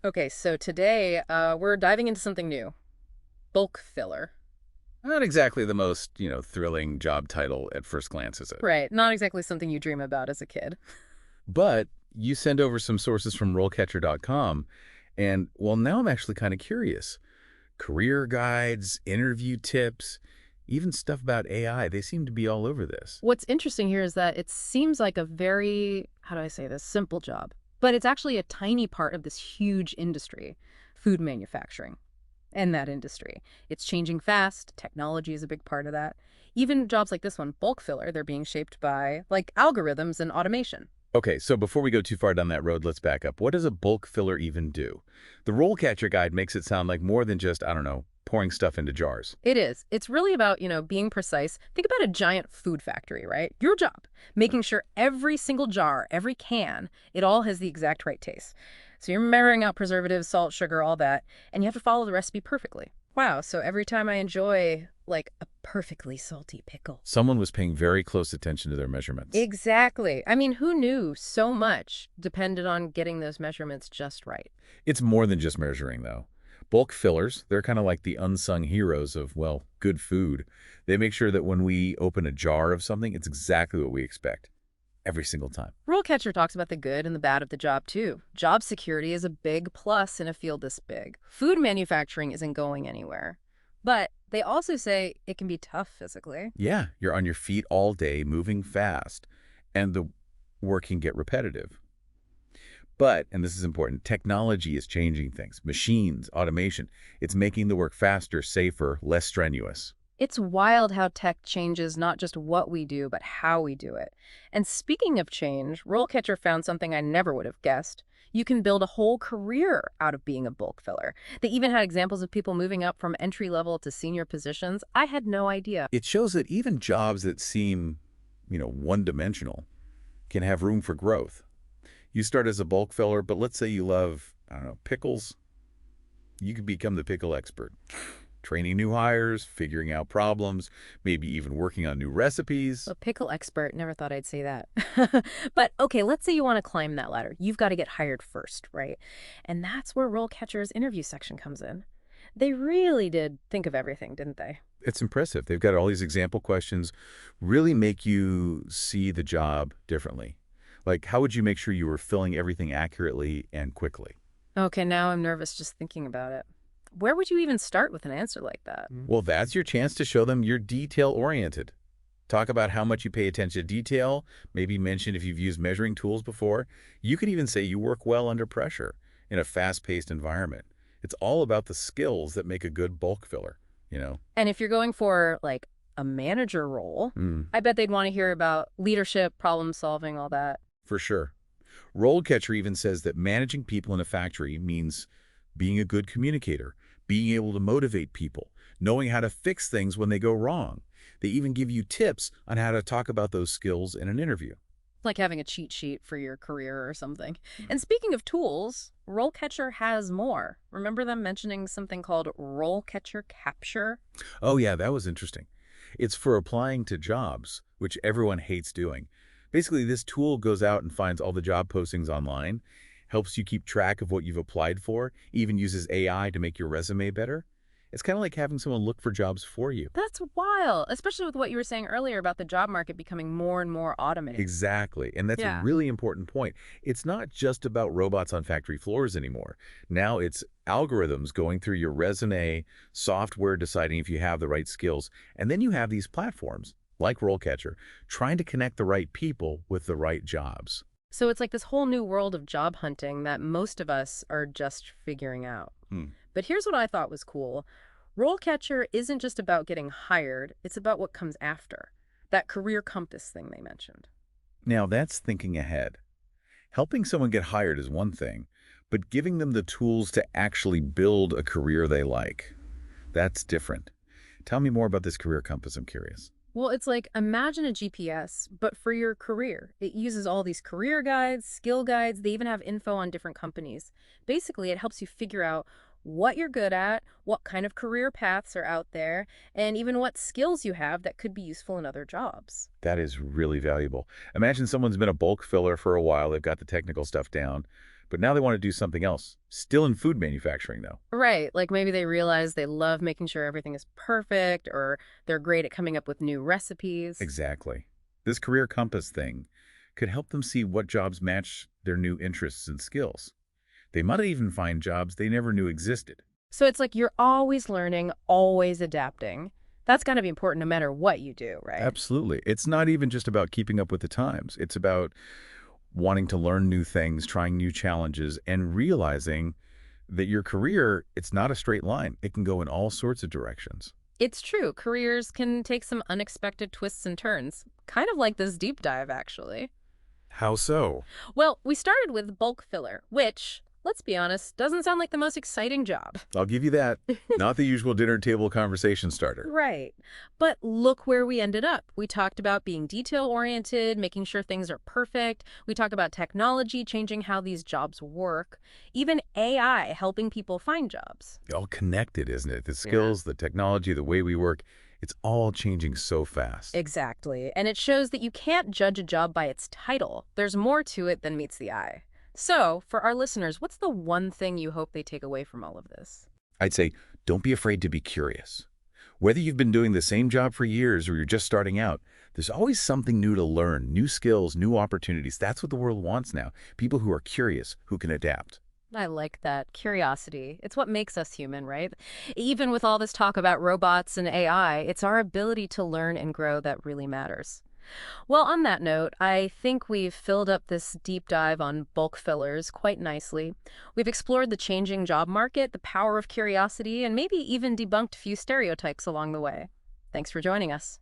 Okay, so today we're diving into something new. Bulk filler. Not exactly the most, thrilling job title at first glance, is it? Right, not exactly something you dream about as a kid. But you send over some sources from RoleCatcher.com, and, well, now I'm actually kind of curious. Career guides, interview tips, even stuff about AI, they seem to be all over this. What's interesting here is that it seems like a very, how do I say this, simple job. But it's actually a tiny part of this huge industry, food manufacturing, and that industry. It's changing fast. Technology is a big part of that. Even jobs like this one, bulk filler, they're being shaped by like algorithms and automation. Okay, so before we go too far down that road, let's back up. What does a bulk filler even do? The RoleCatcher guide makes it sound like more than just, I don't know, pouring stuff into jars. It is. It's really about, being precise. Think about a giant food factory, right? Your job, making sure every single jar, every can, it all has the exact right taste. So you're measuring out preservatives, salt, sugar, all that, and you have to follow the recipe perfectly. Wow, so every time I enjoy, like, a perfectly salty pickle. Someone was paying very close attention to their measurements. Exactly. I mean, who knew so much depended on getting those measurements just right? It's more than just measuring, though. Bulk fillers, they're kind of like the unsung heroes of, well, good food. They make sure that when we open a jar of something, it's exactly what we expect every single time. RoleCatcher talks about the good and the bad of the job, too. Job security is a big plus in a field this big. Food manufacturing isn't going anywhere. But they also say it can be tough physically. Yeah, you're on your feet all day, moving fast, and the work can get repetitive. But, and this is important, technology is changing things. Machines, automation, it's making the work faster, safer, less strenuous. It's wild how tech changes not just what we do, but how we do it. And speaking of change, RoleCatcher found something I never would have guessed. You can build a whole career out of being a bulk filler. They even had examples of people moving up from entry level to senior positions. I had no idea. It shows that even jobs that seem, one-dimensional can have room for growth. You start as a bulk filler, but let's say you love, I don't know, pickles. You could become the pickle expert. Training new hires, figuring out problems, maybe even working on new recipes. A pickle expert, never thought I'd say that. But okay, let's say you want to climb that ladder. You've got to get hired first, right? And that's where RoleCatcher's interview section comes in. They really did think of everything, didn't they? It's impressive. They've got all these example questions, really make you see the job differently. Like, how would you make sure you were filling everything accurately and quickly? Okay, now I'm nervous just thinking about it. Where would you even start with an answer like that? Well, that's your chance to show them you're detail-oriented. Talk about how much you pay attention to detail, maybe mention if you've used measuring tools before. You could even say you work well under pressure in a fast-paced environment. It's all about the skills that make a good bulk filler. And if you're going for like a manager role, Mm, I bet they'd want to hear about leadership, problem solving, all that. for sure. RoleCatcher even says that managing people in a factory means being a good communicator, being able to motivate people, knowing how to fix things when they go wrong. They even give you tips on how to talk about those skills in an interview. Like having a cheat sheet for your career or something. And speaking of tools, RoleCatcher has more. Remember them mentioning something called RoleCatcher Capture? Oh yeah, that was interesting. It's for applying to jobs, which everyone hates doing. Basically, this tool goes out and finds all the job postings online, helps you keep track of what you've applied for, even uses AI to make your resume better. It's kind of like having someone look for jobs for you. That's wild, especially with what you were saying earlier about the job market becoming more and more automated. Exactly. And that's a Yeah. really important point. It's not just about robots on factory floors anymore. Now it's algorithms going through your resume, software deciding if you have the right skills, and then you have these platforms like RoleCatcher trying to connect the right people with the right jobs. So it's like this whole new world of job hunting that most of us are just figuring out. Hmm. But here's what I thought was cool. RoleCatcher isn't just about getting hired, it's about what comes after. That career compass thing they mentioned. Now that's thinking ahead. Helping someone get hired is one thing, but giving them the tools to actually build a career they like, that's different. Tell me more about this career compass, I'm curious. Well, it's like imagine a GPS, but for your career. It uses all these career guides, skill guides, they even have info on different companies. Basically, it helps you figure out what you're good at, what kind of career paths are out there, and even what skills you have that could be useful in other jobs. That is really valuable. Imagine someone's been a bulk filler for a while, they've got the technical stuff down, But now they want to do something else. Still in food manufacturing, though. Right, like maybe they realize they love making sure everything is perfect, or they're great at coming up with new recipes. Exactly. This career compass thing could help them see what jobs match their new interests and skills. They might even find jobs they never knew existed. So it's like you're always learning, always adapting. That's got to be important no matter what you do, right? Absolutely. It's not even just about keeping up with the times. It's about wanting to learn new things, trying new challenges, and realizing that your career, it's not a straight line. It can go in all sorts of directions. It's true. Careers can take some unexpected twists and turns, kind of like this deep dive, actually. How so? Well, we started with bulk filler, which, let's be honest, doesn't sound like the most exciting job. I'll give you that. Not the usual dinner table conversation starter. Right. But look where we ended up. We talked about being detail-oriented, making sure things are perfect. We talked about technology changing how these jobs work. Even AI helping people find jobs. All connected, isn't it? The Yeah. skills, the technology, the way we work, it's all changing so fast. Exactly. And it shows that you can't judge a job by its title. There's more to it than meets the eye. So, for our listeners, what's the one thing you hope they take away from all of this? I'd say, don't be afraid to be curious. Whether you've been doing the same job for years or you're just starting out, there's always something new to learn, new skills, new opportunities. That's what the world wants now. People who are curious, who can adapt. I like that. Curiosity. It's what makes us human, right? Even with all this talk about robots and AI, it's our ability to learn and grow that really matters. Well, on that note, I think we've filled up this deep dive on bulk fillers quite nicely. We've explored the changing job market, the power of curiosity, and maybe even debunked a few stereotypes along the way. Thanks for joining us.